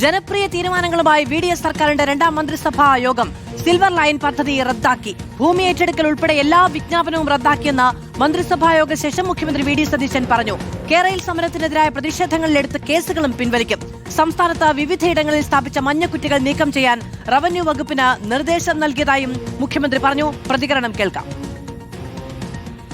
ജനപ്രിയ തീരുമാനങ്ങളുമായി VDS സർക്കാരിന്റെ രണ്ടാം മന്ത്രിസഭാ യോഗം സിൽവർ ലൈൻ പദ്ധതി റദ്ദാക്കി. ഭൂമി ഏറ്റെടുക്കൽ ഉൾപ്പെടെ എല്ലാ വിജ്ഞാപനവും റദ്ദാക്കിയെന്ന് മന്ത്രിസഭായോഗ ശേഷം മുഖ്യമന്ത്രി VD സതീശൻ പറഞ്ഞു. കേരളയിൽ സമരത്തിനെതിരായ പ്രതിഷേധങ്ങളിലെടുത്ത് കേസുകളും പിൻവലിക്കും. സംസ്ഥാനത്ത് വിവിധയിടങ്ങളിൽ സ്ഥാപിച്ച മഞ്ഞക്കുറ്റികൾ നീക്കം ചെയ്യാൻ റവന്യൂ വകുപ്പിന് നിർദ്ദേശം നൽകിയതായും മുഖ്യമന്ത്രി പറഞ്ഞു. പ്രതികരണം കേൾക്കാം.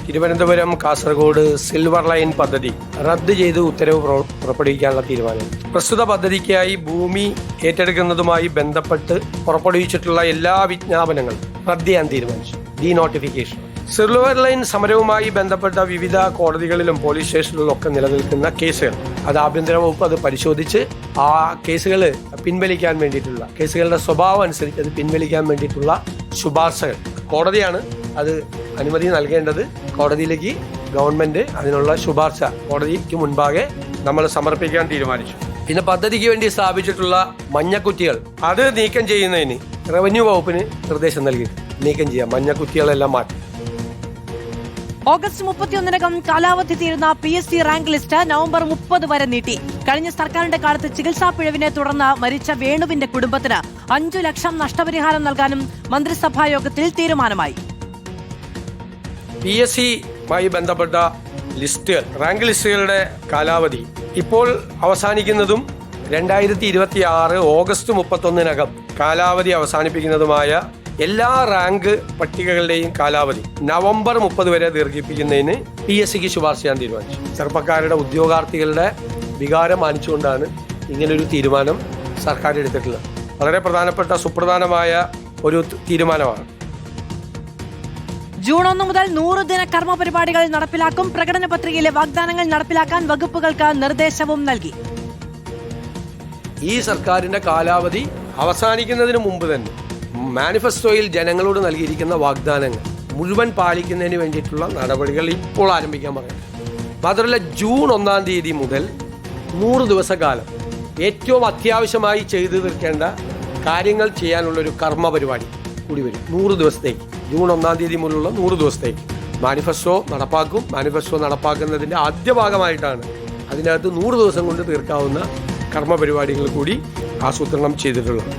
തിരുവനന്തപുരം കാസർഗോഡ് സിൽവർ ലൈൻ പദ്ധതി റദ്ദ് ചെയ്ത് ഉത്തരവ് പുറപ്പെടുവിക്കാനുള്ള തീരുമാനം. പ്രസ്തുത പദ്ധതിക്കായി ഭൂമി ഏറ്റെടുക്കുന്നതുമായി ബന്ധപ്പെട്ട് പുറപ്പെടുവിച്ചിട്ടുള്ള എല്ലാ വിജ്ഞാപനങ്ങളും റദ്ദ് ചെയ്യാൻ തീരുമാനിച്ചു. ഡീനോട്ടിഫിക്കേഷൻ. സിൽവർ ലൈൻ സമരവുമായി ബന്ധപ്പെട്ട വിവിധ കോടതികളിലും പോലീസ് സ്റ്റേഷനുകളിലും ഒക്കെ നിലനിൽക്കുന്ന കേസുകൾ അത് ആഭ്യന്തര വകുപ്പ് അത് പരിശോധിച്ച് ആ കേസുകൾ പിൻവലിക്കാൻ വേണ്ടിയിട്ടുള്ള കേസുകളുടെ സ്വഭാവം അനുസരിച്ച് അത് പിൻവലിക്കാൻ വേണ്ടിയിട്ടുള്ള ശുപാർശകൾ കോടതിയാണ് അത് അനുമതി നൽകേണ്ടത്. കോടതിയിലേക്ക് ഗവൺമെന്റ് അതിനുള്ള ശുപാർശ കോടതിക്ക് മുൻപാകെ നമ്മൾ സമർപ്പിക്കാൻ തീരുമാനിച്ചു. പിന്നെ പദ്ധതിക്ക് വേണ്ടി സ്ഥാപിച്ചിട്ടുള്ള മഞ്ഞക്കുറ്റികൾ അത് നീക്കം ചെയ്യുന്നതിന് റവന്യൂ വകുപ്പിന് നിർദ്ദേശം നൽകി നീക്കം ചെയ്യാം. മഞ്ഞക്കുറ്റികളെല്ലാം മാറ്റി. ഓഗസ്റ്റ് 31-നകം കാലാവധി തീരുന്ന PSC റാങ്ക് ലിസ്റ്റ് നവംബർ 30 വരെ നീട്ടി. കഴിഞ്ഞ സർക്കാരിന്റെ കാലത്ത് ചികിത്സാ പിഴവിനെ തുടർന്ന് മരിച്ച വേണുവിന്റെ കുടുംബത്തിന് 5 ലക്ഷം നഷ്ടപരിഹാരം നൽകാനും മന്ത്രിസഭാ യോഗത്തിൽ തീരുമാനമായി. PSCയുമായി ബന്ധപ്പെട്ട ലിസ്റ്റുകൾ റാങ്ക് ലിസ്റ്റുകളുടെ കാലാവധി ഇപ്പോൾ അവസാനിക്കുന്നതും 2026 ഓഗസ്റ്റ് 31-നകം കാലാവധി അവസാനിപ്പിക്കുന്നതുമായ എല്ലാ റാങ്ക് പട്ടികകളുടെയും കാലാവധി നവംബർ 30 വരെ ദീർഘിപ്പിക്കുന്നതിന് PSCക്ക് ശുപാർശ ചെയ്യാൻ തീരുമാനിച്ചു. ചെറുപ്പക്കാരുടെ ഉദ്യോഗാർത്ഥികളുടെ വികാരം മാനിച്ചുകൊണ്ടാണ് ഇങ്ങനൊരു തീരുമാനം സർക്കാർ എടുത്തിട്ടുള്ളത്. വളരെ പ്രധാനപ്പെട്ട സുപ്രധാനമായ ഒരു തീരുമാനമാണ്. ജൂൺ 1 മുതൽ 100 ദിന കർമ്മ പരിപാടികൾ നടപ്പിലാക്കും. പ്രകടന പത്രികയിലെ വാഗ്ദാനങ്ങൾ നടപ്പിലാക്കാൻ വകുപ്പുകൾക്ക് നിർദ്ദേശവും നൽകി. ഈ സർക്കാരിന്റെ കാലാവധി അവസാനിക്കുന്നതിന് മുമ്പ് തന്നെ മാനിഫെസ്റ്റോയിൽ ജനങ്ങളോട് നൽകിയിരിക്കുന്ന വാഗ്ദാനങ്ങൾ മുഴുവൻ പാലിക്കുന്നതിന് വേണ്ടിയിട്ടുള്ള നടപടികൾ ഇപ്പോൾ ആരംഭിക്കാൻ പറയും. മാത്രമല്ല ജൂൺ 1-ാം തീയതി മുതൽ 100 ദിവസക്കാലം ഏറ്റവും അത്യാവശ്യമായി ചെയ്തു തീർക്കേണ്ട കാര്യങ്ങൾ ചെയ്യാനുള്ളൊരു കർമ്മ പരിപാടി കൂടി വരും. 100 ദിവസത്തേക്ക് ജൂൺ 1-ാം തീയതി മുതലുള്ള 100 ദിവസത്തേക്ക് മാനിഫെസ്റ്റോ നടപ്പാക്കും. മാനിഫെസ്റ്റോ നടപ്പാക്കുന്നതിൻ്റെ ആദ്യ ഭാഗമായിട്ടാണ് അതിനകത്ത് 100 ദിവസം കൊണ്ട് തീർക്കാവുന്ന കർമ്മ പരിപാടികൾ കൂടി ആസൂത്രണം ചെയ്തിട്ടുള്ളത്.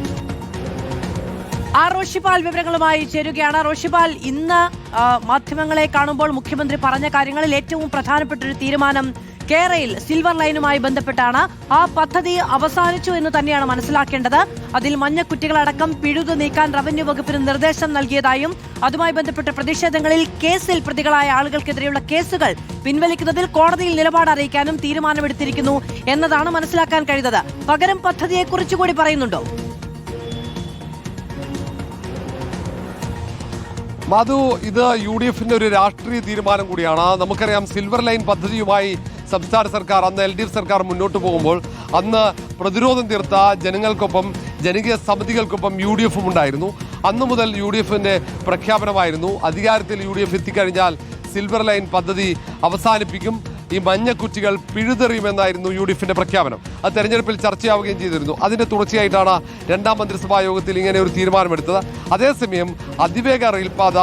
റോഷിപാൽ വിവരങ്ങളുമായി ചേരുകയാണ്. റോഷിപാൽ, ഇന്ന് മാധ്യമങ്ങളെ കാണുമ്പോൾ മുഖ്യമന്ത്രി പറഞ്ഞ കാര്യങ്ങളിൽ ഏറ്റവും പ്രധാനപ്പെട്ട ഒരു തീരുമാനം കേരളയിൽ സിൽവർ ലൈനുമായി ബന്ധപ്പെട്ടാണ്. ആ പദ്ധതി അവസാനിച്ചു എന്ന് തന്നെയാണ് മനസ്സിലാക്കേണ്ടത്. അതിൽ മഞ്ഞക്കുറ്റികളടക്കം പിഴുതു നീക്കാൻ റവന്യൂ വകുപ്പിന് നിർദ്ദേശം നൽകിയതായും അതുമായി ബന്ധപ്പെട്ട പ്രതിഷേധങ്ങളിൽ കേസിൽ പ്രതികളായ ആളുകൾക്കെതിരെയുള്ള കേസുകൾ പിൻവലിക്കുന്നതിൽ കോടതിയിൽ നിലപാട് അറിയിക്കാനും തീരുമാനമെടുത്തിരിക്കുന്നു എന്നതാണ് മനസ്സിലാക്കാൻ കഴിയുന്നത്. പകരം പദ്ധതിയെക്കുറിച്ച് കൂടി പറയുന്നുണ്ടോ? മധു, ഇത് UDFന്റെ ഒരു രാഷ്ട്രീയ തീരുമാനം കൂടിയാണ്. നമുക്കറിയാം, സിൽവർ ലൈൻ പദ്ധതിയുമായി സംസ്ഥാന സർക്കാർ അന്ന് LDF സർക്കാർ മുന്നോട്ട് പോകുമ്പോൾ അന്ന് പ്രതിരോധം തീർത്ത ജനങ്ങൾക്കൊപ്പം ജനകീയ സമിതികൾക്കൊപ്പം UDFും ഉണ്ടായിരുന്നു. അന്നു മുതൽ UDFന്റെ പ്രഖ്യാപനമായിരുന്നു അധികാരത്തിൽ UDF എത്തിക്കഴിഞ്ഞാൽ സിൽവർ ലൈൻ പദ്ധതി അവസാനിപ്പിക്കും, ഈ മഞ്ഞക്കുറ്റികൾ പിഴുതെറിയുമെന്നായിരുന്നു UDFന്റെ പ്രഖ്യാപനം. അത് തെരഞ്ഞെടുപ്പിൽ ചർച്ചയാവുകയും ചെയ്തിരുന്നു. അതിന്റെ തുടർച്ചയായിട്ടാണ് രണ്ടാം മന്ത്രിസഭാ യോഗത്തിൽ ഇങ്ങനെ ഒരു തീരുമാനമെടുത്തത്. അതേസമയം അതിവേഗ റെയിൽപാത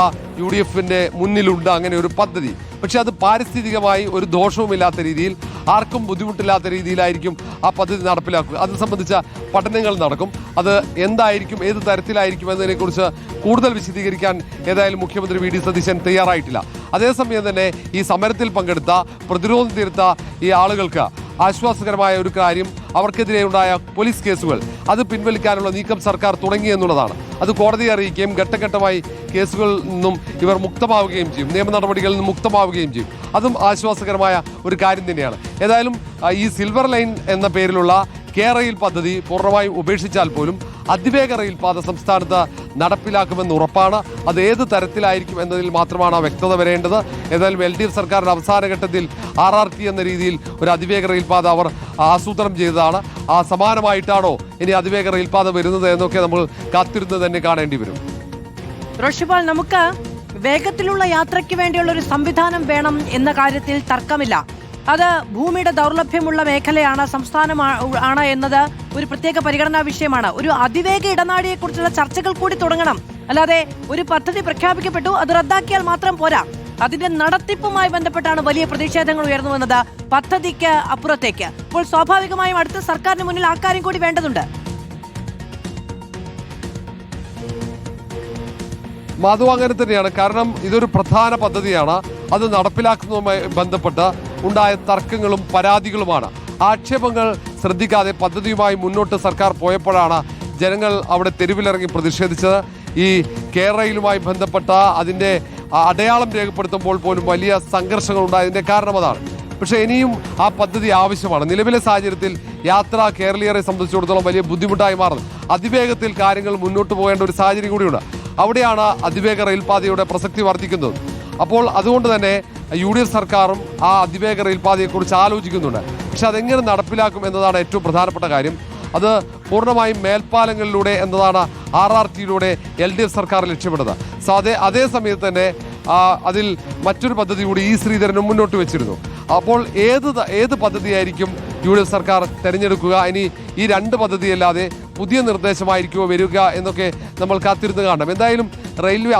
UDFന്റെ മുന്നിലുണ്ട്, അങ്ങനെ ഒരു പദ്ധതി. പക്ഷെ അത് പാരിസ്ഥിതികമായി ഒരു ദോഷവുമില്ലാത്ത രീതിയിൽ, ആർക്കും ബുദ്ധിമുട്ടില്ലാത്ത രീതിയിലായിരിക്കും ആ പദ്ധതി നടപ്പിലാക്കുക. അത് സംബന്ധിച്ച പഠനങ്ങൾ നടക്കും. അത് എന്തായിരിക്കും, ഏത് തരത്തിലായിരിക്കും എന്നതിനെക്കുറിച്ച് കൂടുതൽ വിശദീകരിക്കാൻ ഏതായാലും മുഖ്യമന്ത്രി VD സതീശൻ തയ്യാറായിട്ടില്ല. അതേസമയം തന്നെ ഈ സമരത്തിൽ പങ്കെടുത്ത പ്രതിരോധം തീർത്ത ഈ ആളുകൾക്ക് ആശ്വാസകരമായ ഒരു കാര്യം, അവർക്കെതിരെ ഉണ്ടായ പോലീസ് കേസുകൾ അത് പിൻവലിക്കാനുള്ള നീക്കം സർക്കാർ തുടങ്ങിയെന്നുള്ളതാണ്. അത് കോടതിയെ അറിയിക്കുകയും ഘട്ടഘട്ടമായി കേസുകളിൽ നിന്നും ഇവർ മുക്തമാവുകയും ചെയ്യും, നിയമ നടപടികളിൽ നിന്നും മുക്തമാവുകയും ചെയ്യും. അതും ആശ്വാസകരമായ ഒരു കാര്യം തന്നെയാണ്. ഏതായാലും ഈ സിൽവർ ലൈൻ എന്ന പേരിലുള്ള റെയിൽ പദ്ധതി പൂർണ്ണമായും ഉപേക്ഷിച്ചാൽ പോലും അതിവേഗ റെയിൽപാത സംസ്ഥാനത്ത് നടപ്പിലാക്കുമെന്ന് ഉറപ്പാണ്. അത് ഏത് തരത്തിലായിരിക്കും എന്നതിൽ മാത്രമാണ് വ്യക്തത വരേണ്ടത്. ഏതായാലും LDF സർക്കാരിന്റെ അവസാന ഘട്ടത്തിൽ RRT എന്ന രീതിയിൽ ഒരു അതിവേഗ റെയിൽപാത അവർ ആസൂത്രണം ചെയ്തതാണ്. ആ സമാനമായിട്ടാണോ ഇനി അതിവേഗ റെയിൽപാത വരുന്നത് എന്നൊക്കെ നമ്മൾ കാത്തിരുന്ന് തന്നെ കാണേണ്ടി വരും. റോഷിപാൽ, നമുക്ക് വേഗത്തിലുള്ള യാത്രയ്ക്ക് വേണ്ടിയുള്ള ഒരു സംവിധാനം വേണം എന്ന കാര്യത്തിൽ തർക്കമില്ല. അത് ഭൂമിയുടെ ദൗർലഭ്യമുള്ള മേഖലയാണ്, സംസ്ഥാനമാണ് എന്നത് ഒരു പ്രത്യേക പരിഗണനാ വിഷയമാണ്. ഒരു അതിവേഗ ഇടനാഴിയെക്കുറിച്ചുള്ള ചർച്ചകൾ കൂടി തുടങ്ങണം. അല്ലാതെ ഒരു പദ്ധതി പ്രഖ്യാപിക്കപ്പെട്ടു, അത് റദ്ദാക്കിയാൽ മാത്രം പോരാ. അതിന്റെ നടത്തിപ്പുമായി ബന്ധപ്പെട്ടാണ് വലിയ പ്രതിഷേധങ്ങൾ ഉയർന്നു വന്നത്. പദ്ധതിക്ക് അപ്പുറത്തേക്ക്. അപ്പോൾ സ്വാഭാവികമായും അടുത്ത സർക്കാരിന് മുന്നിൽ ആ കാര്യം കൂടി വേണ്ടതുണ്ട്. മാധവ്, അങ്ങനെ തന്നെയാണ്. കാരണം ഇതൊരു പ്രധാന പദ്ധതിയാണ്. അത് നടപ്പിലാക്കുന്നതുമായി ബന്ധപ്പെട്ട് ഉണ്ടായ തർക്കങ്ങളും പരാതികളുമാണ്. ആക്ഷേപങ്ങൾ ശ്രദ്ധിക്കാതെ പദ്ധതിയുമായി മുന്നോട്ട് സർക്കാർ പോയപ്പോഴാണ് ജനങ്ങൾ അവിടെ തെരുവിലിറങ്ങി പ്രതിഷേധിച്ചത്. ഈ കേരളയിലുമായി ബന്ധപ്പെട്ട അതിൻ്റെ അടയാളം രേഖപ്പെടുത്തുമ്പോൾ പോലും വലിയ സംഘർഷങ്ങൾ ഉണ്ടായതിൻ്റെ കാരണം അതാണ്. പക്ഷേ ഇനിയും ആ പദ്ധതി ആവശ്യമാണ്. നിലവിലെ സാഹചര്യത്തിൽ യാത്ര കേരളീയരെ സംബന്ധിച്ചിടത്തോളം വലിയ ബുദ്ധിമുട്ടായി മാറുന്നു. അതിവേഗത്തിൽ കാര്യങ്ങൾ മുന്നോട്ട് പോകേണ്ട ഒരു സാഹചര്യം കൂടിയുണ്ട്. അവിടെയാണ് അതിവേഗ റെയിൽപാതയുടെ പ്രസക്തി വർദ്ധിക്കുന്നത്. അപ്പോൾ അതുകൊണ്ട് തന്നെ UDF സർക്കാരും ആ അതിവേഗ റെയിൽപാതയെക്കുറിച്ച് ആലോചിക്കുന്നുണ്ട്. പക്ഷെ അതെങ്ങനെ നടപ്പിലാക്കും എന്നതാണ് ഏറ്റവും പ്രധാനപ്പെട്ട കാര്യം. അത് പൂർണ്ണമായും മേൽപ്പാലങ്ങളിലൂടെ എന്നതാണ് RRTയിലൂടെ LDF സർക്കാർ ലക്ഷ്യമിടുന്നത്. അതേ സമയത്ത് തന്നെ അതിൽ മറ്റൊരു പദ്ധതി കൂടി ശ്രീധരനും മുന്നോട്ട് വെച്ചിരുന്നു. അപ്പോൾ ഏത് പദ്ധതിയായിരിക്കും UDF സർക്കാർ തിരഞ്ഞെടുക്കുക? ഇനി ഈ രണ്ട് പദ്ധതിയല്ലാതെ പുതിയ നിർദ്ദേശമായിരിക്കുമോ വരിക എന്നൊക്കെ നമ്മൾ കാത്തിരുന്ന് കാണണം. എന്തായാലും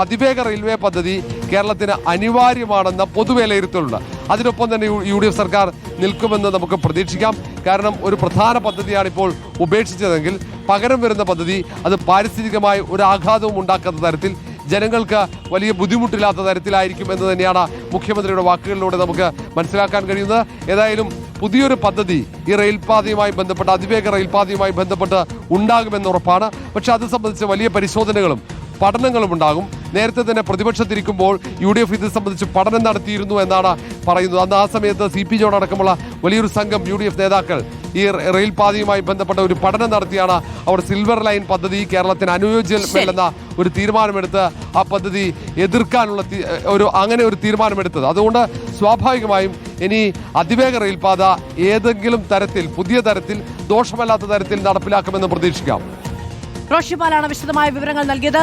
അതിവേഗ റെയിൽവേ പദ്ധതി കേരളത്തിന് അനിവാര്യമാണെന്ന പൊതുവിലയിരുത്തലുണ്ട്. അതിനൊപ്പം തന്നെ UDF സർക്കാർ നിൽക്കുമെന്ന് നമുക്ക് പ്രതീക്ഷിക്കാം. കാരണം ഒരു പ്രധാന പദ്ധതിയാണ് ഇപ്പോൾ ഉപേക്ഷിച്ചതെങ്കിൽ പകരം വരുന്ന പദ്ധതി അത് പാരിസ്ഥിതികമായി ഒരു ആഘാതവും ഉണ്ടാക്കാത്ത തരത്തിൽ, ജനങ്ങൾക്ക് വലിയ ബുദ്ധിമുട്ടില്ലാത്ത തരത്തിലായിരിക്കും എന്ന് തന്നെയാണ് മുഖ്യമന്ത്രിയുടെ വാക്കുകളിലൂടെ നമുക്ക് മനസ്സിലാക്കാൻ കഴിയുന്നത്. ഏതായാലും പുതിയൊരു പദ്ധതി ഈ റെയിൽപാതയുമായി ബന്ധപ്പെട്ട്, അതിവേഗ റെയിൽപാതയുമായി ബന്ധപ്പെട്ട് ഉണ്ടാകുമെന്ന് ഉറപ്പാണ്. പക്ഷെ അത് സംബന്ധിച്ച് വലിയ പരിശോധനകളും പഠനങ്ങളും ഉണ്ടാകും. നേരത്തെ തന്നെ പ്രതിപക്ഷത്തിരിക്കുമ്പോൾ UDF ഇത് സംബന്ധിച്ച് പഠനം നടത്തിയിരുന്നു എന്നാണ് പറയുന്നത്. അന്ന് ആ സമയത്ത് CP ജോൺ അടക്കമുള്ള വലിയൊരു സംഘം UDF നേതാക്കൾ ഈ റെയിൽപാതയുമായി ബന്ധപ്പെട്ട ഒരു പഠനം നടത്തിയാണ് അവർ സിൽവർ ലൈൻ പദ്ധതി കേരളത്തിന് അനുയോജ്യമല്ലെന്ന ഒരു തീരുമാനമെടുത്ത് ആ പദ്ധതി എതിർക്കാനുള്ള അങ്ങനെ ഒരു തീരുമാനമെടുത്തത്. അതുകൊണ്ട് സ്വാഭാവികമായും ഇനി അതിവേഗ റെയിൽപാത ഏതെങ്കിലും തരത്തിൽ, പുതിയ തരത്തിൽ, ദോഷമല്ലാത്ത തരത്തിൽ നടപ്പിലാക്കുമെന്ന് പ്രതീക്ഷിക്കാം. റോഷിപാലാണ് വിശദമായ വിവരങ്ങൾ നൽകിയത്.